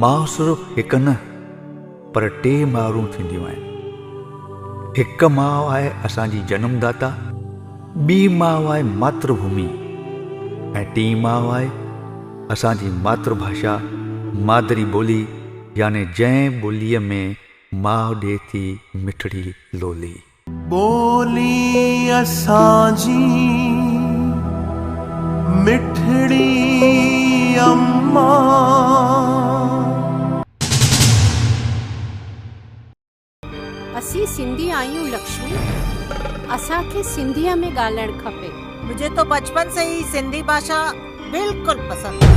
माउ सिर्फ़ु हिकु न पर टे माउरूं थींदियूं आहिनि। हिकु माउ आहे असांजी जनमदाता, ॿी माउ आहे मातृभूमि ऐं टी माउ आहे असांजी मातृभाषा मादरी ॿोली, यानी जंहिं ॿोलीअ में माउ ॾिए थी मिठड़ी लोली। ॿोली असांजी मिठड़ी अम्मा। असी सिंधी आहियूं लक्ष्मी, असांखे सिंधीअ में ॻाल्हाइण खपे। मुझे तो बचपन से ही सिंधी भाषा बिल्कुल पसंद है।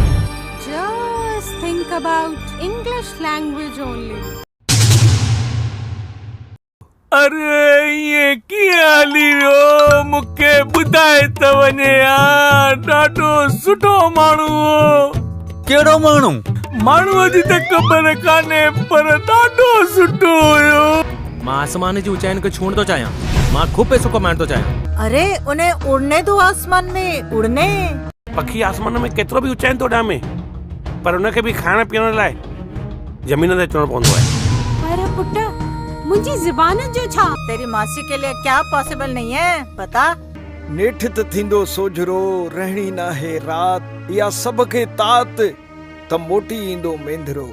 Just think about English language only. अरे ये कीअं हली वियो, मूंखे ॿुधाए त वञे यार। ॾाढो सुठो माण्हू हो। कहिड़ो माण्हू? माण्हूअ जी त ख़बर कान्हे पर ॾाढो सुठो हुयो। मां आसमान जी ऊंचाइनि खे छूण थो चाहियां, मां खूब पैसो कमाइण थो चाहियां। अरे उन्हें उड़ने दो आसमान में, उड़ने। पखी आसमान में केतिरो बि ऊंचाइनि थो उॾामे, पर उनखे बि खाइण पीअण लाइ ज़मीन ते अचणो पवंदो आहे। पर पुट मुंहिंजी ज़बान जो छा? तेरी मासी के लिए क्या पॉसिबल नहीं है पता? नेठ त थींदो सोझरो, रहणी नाहे रात, या सब खे तात त मोटी ईंदो मेंधरो।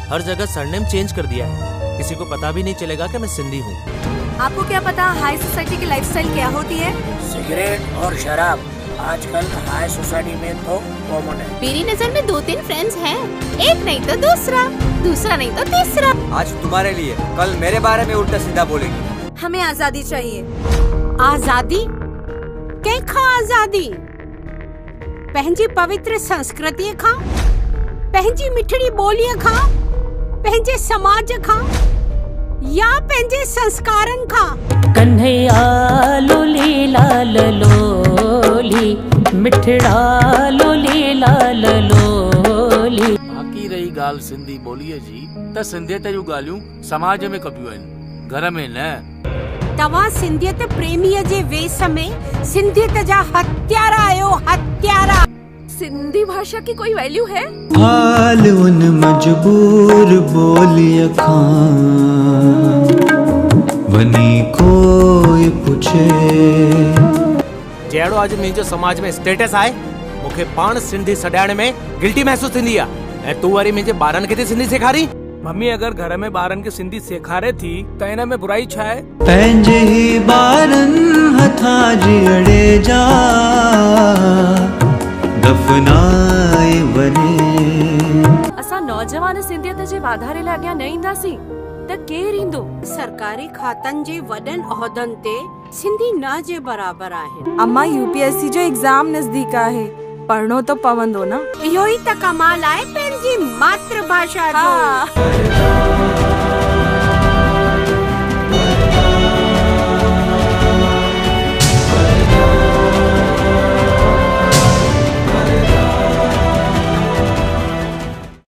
हर जगह सरनेम चेंज कर दिया है, किसी को पता भी नहीं चलेगा कि मैं सिंधी हूँ। आपको क्या पता हाई सोसाइटी की लाइफस्टाइल क्या होती है? सिगरेट और शराब आजकल हाई सोसाइटी में तो कॉमन है। मेरी नजर में 2-3 फ्रेंड्स हैं, एक नहीं तो दूसरा, दूसरा नहीं तो तीसरा। आज तुम्हारे लिए, कल मेरे बारे में उल्टा सीधा बोलेगी। हमें आजादी चाहिए। आजादी? कंहिंखां आजादी? पंहिंजी पवित्र संस्कृति खां, पंहिंजी मिठड़ी ॿोलीअ खां, पंहिंजे समाज खां, या पंहिंजे संस्कारन खां? कन्हैया लोली लाल लोली, मिठड़ा लोली लाल लोली। बाकी रही गाल सिंधी ॿोलीअ जी, त सिंधियत जूं ॻाल्हियूं समाज में कबियूं आहिनि, घर में न। तव्हां सिंधियत प्रेमीअ जे वेस में सिंधियत जा हत्यारा आयो, हत्यारा। सिंधी भाषा की कोई वैल्यू है? हाल उन मजबूर बोलिया खां वनी कोई पुछे। जहिड़ो अॼु मुंहिंजो समाज में स्टेटस आहे, मूंखे पाण सिंधी सॾाइण में गिल्टी महसूस थींदी आहे। ऐं तूं वरी मुंहिंजे ॿारनि खे थी सिंधी सेखारी? मम्मी अगर घर में ॿारनि खे सिंधी सेखारे थी त हिन में बुराई छा आहे? पंहिंजे ही ॿारनि हथां जी अड़े जा दफनाए वञे। असां नौजवान सिंधियत जे वाधारे लाइ अॻियां न ईंदासीं त केरु ईंदो? सरकारी खातनि जे वॾनि उहिदनि ते सिंधी न जे बराबर आहे। अम्मा यूपीएससी जो एग्जाम नजदीक आहे, पढ़नो तो पवंदो न। इहो ई त कमाल आहे पंहिंजी मातृभाषा जो।